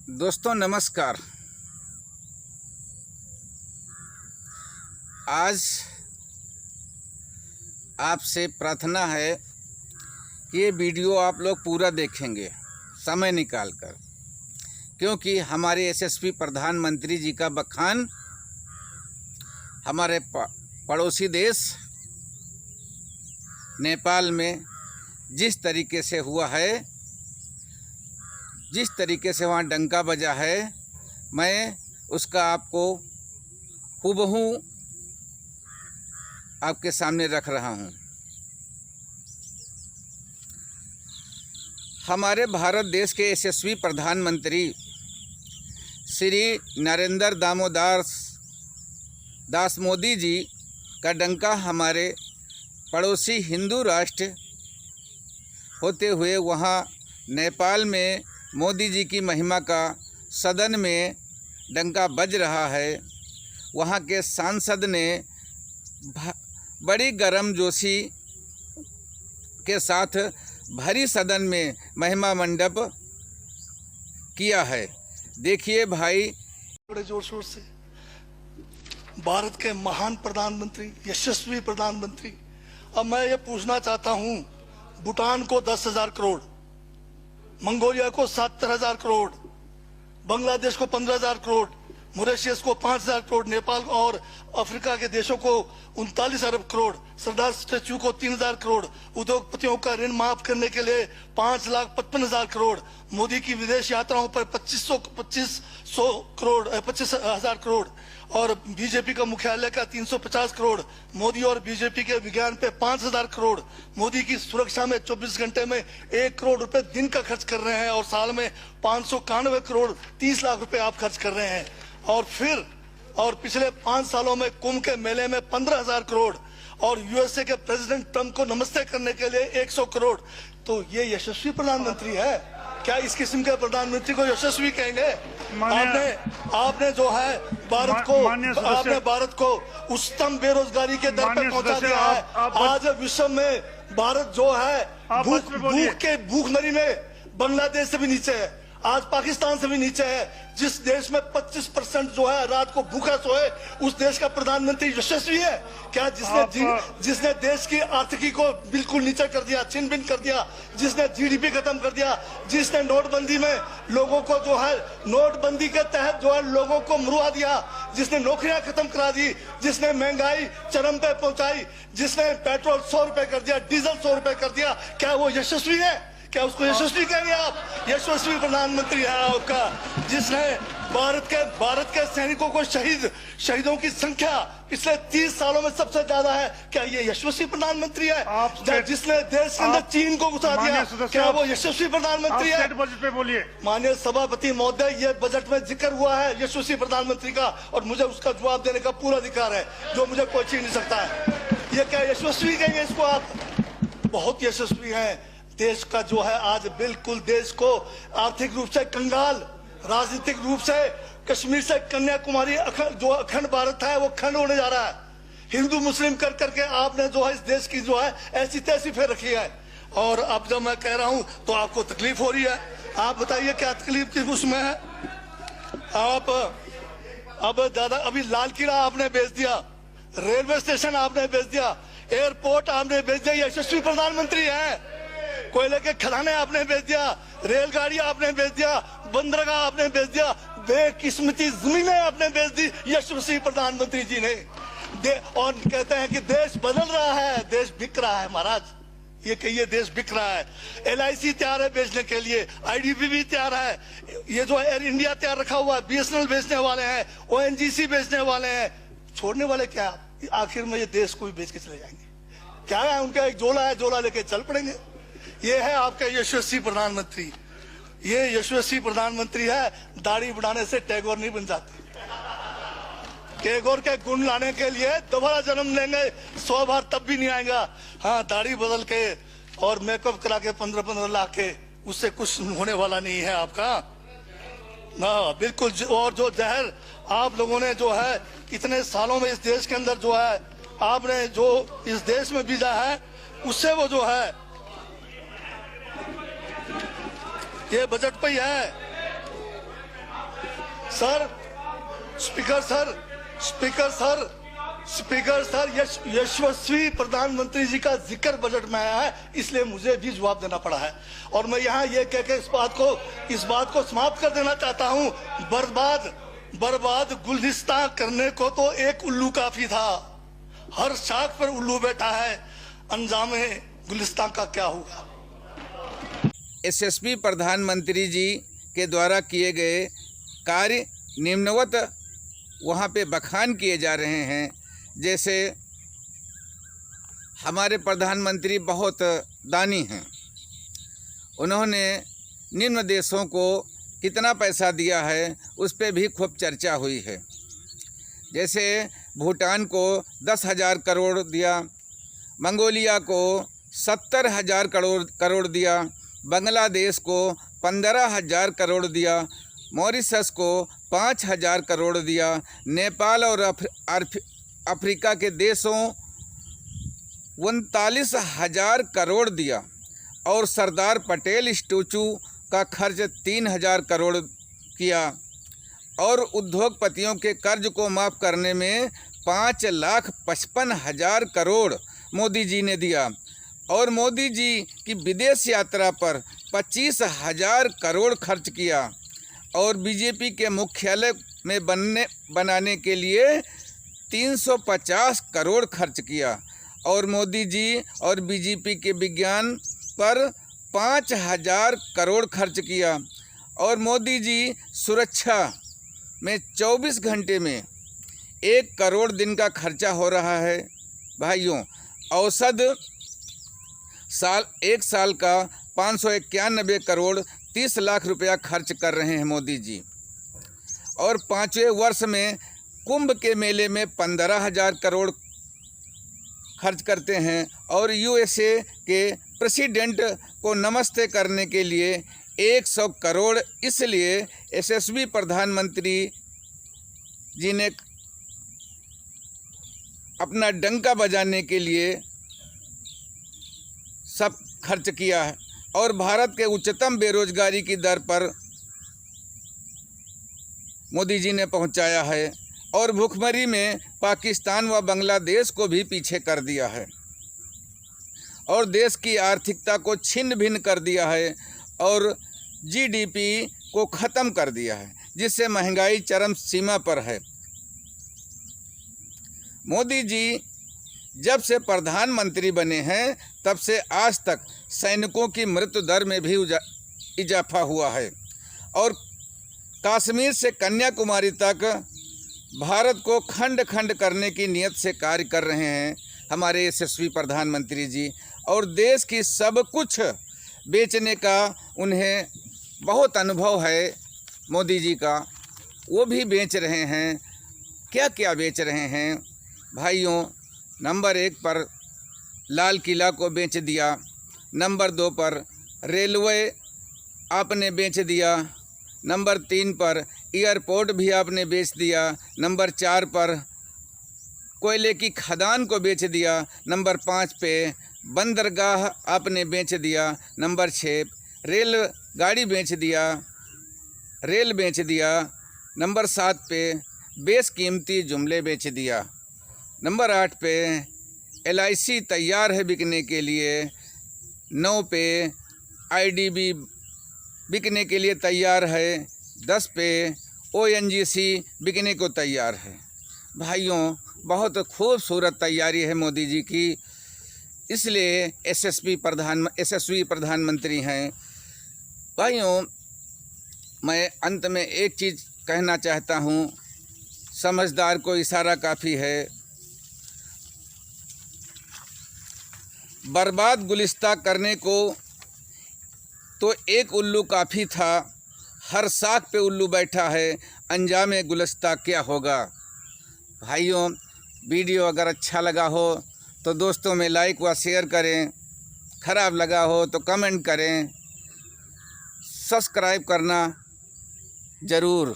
दोस्तों नमस्कार। आज आपसे प्रार्थना है कि ये वीडियो आप लोग पूरा देखेंगे समय निकाल कर, क्योंकि हमारे यशस्वी प्रधानमंत्री जी का बखान हमारे पड़ोसी देश नेपाल में जिस तरीके से हुआ है, जिस तरीके से वहाँ डंका बजा है, मैं उसका आपको हूबहू आपके सामने रख रहा हूँ। हमारे भारत देश के यशस्वी प्रधानमंत्री श्री नरेंद्र दामोदर दास मोदी जी का डंका हमारे पड़ोसी हिंदू राष्ट्र होते हुए वहाँ नेपाल में मोदी जी की महिमा का सदन में डंका बज रहा है। वहाँ के सांसद ने बड़ी गर्मजोशी के साथ भरी सदन में महिमा मंडप किया है। देखिए भाई, बड़े जोर शोर से भारत के महान प्रधानमंत्री, यशस्वी प्रधानमंत्री। अब मैं ये पूछना चाहता हूँ, भूटान को 10,000 करोड़, मंगोलिया को 70,000 करोड़, बांग्लादेश को 15,000 करोड़, मॉरिशस को 5,000 करोड़, नेपाल और अफ्रीका के देशों को 39 अरब करोड़, सरदार स्टैच्यू को 3,000 करोड़, उद्योगपतियों का ऋण माफ करने के लिए 5,55,000 करोड़, मोदी की विदेश यात्राओं पर 25,000 करोड़ और बीजेपी का मुख्यालय का 350 करोड़, मोदी और बीजेपी के विज्ञान पे 5,000 करोड़, मोदी की सुरक्षा में 24 घंटे में 1 करोड़ रुपए दिन का खर्च कर रहे हैं और साल में 591 करोड़ 30 लाख रुपए आप खर्च कर रहे हैं। और पिछले 5 सालों में कुंभ के मेले में 15,000 करोड़ और यूएसए के प्रेसिडेंट ट्रंप को नमस्ते करने के लिए 100 करोड़। तो ये यशस्वी प्रधानमंत्री है क्या? इस किस्म के प्रधानमंत्री को यशस्वी कहेंगे? आपने जो है भारत को उच्चतम बेरोजगारी के दर पे पहुंचा दिया है। आज विश्व में भारत जो है भूखमरी में बांग्लादेश से भी नीचे है, आज पाकिस्तान से भी नीचे है। जिस देश में 25% जो है रात को भूखा सोए, उस देश का प्रधानमंत्री यशस्वी है क्या? जिसने देश की आर्थिकी को बिल्कुल नीचे कर दिया, छिन भिन कर दिया, जिसने जीडीपी खत्म कर दिया, जिसने नोटबंदी में लोगों को जो है नोटबंदी के तहत जो है लोगों को मरवा दिया, जिसने नौकरियां खत्म करा दी, जिसने महंगाई चरम पे पहुंचाई, जिसने पेट्रोल 100 रुपए कर दिया, डीजल 100 रुपए कर दिया, क्या वो यशस्वी है? क्या उसको यशस्वी कहेंगे आप? यशस्वी प्रधानमंत्री है आपका, जिसने भारत के सैनिकों को शहीदों की संख्या पिछले 30 सालों में सबसे ज्यादा है। क्या ये यशस्वी प्रधानमंत्री है? जिसने देश के अंदर चीन को घुसा दिया, क्या वो यशस्वी प्रधानमंत्री है? बजट पे बोलिए। माननीय सभापति महोदय, ये बजट में जिक्र हुआ है यशस्वी प्रधानमंत्री का और मुझे उसका जवाब देने का पूरा अधिकार है, जो मुझे कोई छीन नहीं सकता है। ये क्या यशस्वी कहेंगे इसको आप? बहुत यशस्वी है। देश का जो है आज बिल्कुल देश को आर्थिक रूप से कंगाल, राजनीतिक रूप से कश्मीर से कन्याकुमारी जो अखंड भारत है वो खंड होने जा रहा है। हिंदू मुस्लिम कर करके आपने जो है इस देश की जो है ऐसी तैसी फेर रखी है। और अब जब मैं कह रहा हूं तो आपको तकलीफ हो रही है। आप बताइए क्या तकलीफ की उसमें है? आप अब ज्यादा अभी लाल किला आपने बेच दिया, रेलवे स्टेशन आपने बेच दिया, एयरपोर्ट आपने बेच दिया। यशस्वी प्रधानमंत्री है। कोयले के खदाने आपने बेच दिया, रेलगाड़ी आपने बेच दिया, बंदरगाह आपने बेच दिया, बेकिस्मती जमीनें आपने बेच दी यशस्वी प्रधानमंत्री जी ने। और कहते हैं कि देश बदल रहा है, देश बिक रहा है। महाराज ये कहिए देश बिक रहा है। LIC तैयार है बेचने के लिए, IDB भी तैयार है, ये जो एयर इंडिया तैयार रखा हुआ है, BSNL बेचने वाले हैं, ONGC बेचने वाले हैं। छोड़ने वाले क्या? आखिर में ये देश को भी बेच के चले जाएंगे। क्या है उनका? एक झोला है, झोला लेके चल पड़ेंगे। ये है आपका यशस्वी प्रधानमंत्री। ये यशस्वी प्रधानमंत्री है। दाढ़ी बढ़ाने से टैगोर नहीं बन जाते। टैगोर के गुण लाने के लिए दोबारा जन्म लेंगे 100 बार, तब भी नहीं आएगा। हाँ, दाढ़ी बदल के और मेकअप करा के 15-15 लाख के, उससे कुछ होने वाला नहीं है आपका ना, बिल्कुल। और जो जहर आप लोगों ने जो है इतने सालों में इस देश के अंदर जो है आपने जो इस देश में बीजा है, उससे वो जो है ये बजट पे ही है। Sir, speaker sir, speaker sir, speaker sir, यशस्वी प्रधानमंत्री जी का जिक्र बजट में आया है, इसलिए मुझे भी जवाब देना पड़ा है। और मैं यहाँ ये कह के इस बात को समाप्त कर देना चाहता हूँ, बर्बाद गुलिस्तान करने को तो एक उल्लू काफी था। हर शाख पर उल्लू बैठा है, अंजामे गुलिस्तान का क्या होगा। यशस्वी प्रधानमंत्री जी के द्वारा किए गए कार्य निम्नवत वहाँ पे बखान किए जा रहे हैं। जैसे हमारे प्रधानमंत्री बहुत दानी हैं, उन्होंने निम्न देशों को कितना पैसा दिया है उस पे भी खूब चर्चा हुई है। जैसे भूटान को 10,000 करोड़ दिया, मंगोलिया को 70,000 करोड़ दिया, बांग्लादेश को 15,000 करोड़ दिया, मॉरिशस को 5,000 करोड़ दिया, नेपाल और अफ्रीका के देशों 39,000 करोड़ दिया और सरदार पटेल स्टैचू का खर्च 3,000 करोड़ किया और उद्योगपतियों के कर्ज को माफ़ करने में 5,55,000 करोड़ मोदी जी ने दिया और मोदी जी की विदेश यात्रा पर 25,000 करोड़ खर्च किया और बीजेपी के मुख्यालय में बनाने के लिए 350 करोड़ खर्च किया और मोदी जी और बीजेपी के विज्ञान पर 5,000 करोड़ खर्च किया और मोदी जी सुरक्षा में 24 घंटे में 1 करोड़ दिन का खर्चा हो रहा है। भाइयों, औसत एक साल का 591 करोड़ 30 लाख रुपया खर्च कर रहे हैं मोदी जी और 5वें वर्ष में कुंभ के मेले में 15,000 करोड़ खर्च करते हैं और यूएसए के प्रेसिडेंट को नमस्ते करने के लिए 100 करोड़ इसलिए यशस्वी प्रधानमंत्री जी ने अपना डंका बजाने के लिए सब खर्च किया है और भारत के उच्चतम बेरोजगारी की दर पर मोदी जी ने पहुंचाया है और भूखमरी में पाकिस्तान व बांग्लादेश को भी पीछे कर दिया है और देश की आर्थिकता को छिन्न भिन्न कर दिया है और जीडीपी को ख़त्म कर दिया है, जिससे महंगाई चरम सीमा पर है। मोदी जी जब से प्रधानमंत्री बने हैं तब से आज तक सैनिकों की मृत्यु दर में भी इजाफा हुआ है और कश्मीर से कन्याकुमारी तक भारत को खंड खंड करने की नीयत से कार्य कर रहे हैं हमारे यशस्वी प्रधानमंत्री जी और देश की सब कुछ बेचने का उन्हें बहुत अनुभव है मोदी जी का। वो भी बेच रहे हैं। क्या क्या बेच रहे हैं भाइयों? नंबर 1 पर लाल किला को बेच दिया, नंबर 2 पर रेलवे आपने बेच दिया, नंबर 3 पर एयरपोर्ट भी आपने बेच दिया, नंबर 4 पर कोयले की खदान को बेच दिया, नंबर 5 पे बंदरगाह आपने बेच दिया, नंबर 6 रेल गाड़ी बेच दिया, रेल बेच दिया, नंबर 7 पे बेशकीमती जुमले बेच दिया, नंबर 8 पे LIC तैयार है बिकने के लिए, 9 पे IDB बिकने के लिए तैयार है, 10 पे ONGC बिकने को तैयार है। भाइयों, बहुत खूबसूरत तैयारी है मोदी जी की, इसलिए यशस्वी प्रधानमंत्री हैं। भाइयों, मैं अंत में एक चीज़ कहना चाहता हूँ, समझदार को इशारा काफ़ी है। बर्बाद गुलिस्ता करने को तो एक उल्लू काफ़ी था, हर साख पे उल्लू बैठा है, अंजामे गुलिस्ता क्या होगा। भाइयों, वीडियो अगर अच्छा लगा हो तो दोस्तों में लाइक व शेयर करें, ख़राब लगा हो तो कमेंट करें, सब्सक्राइब करना ज़रूर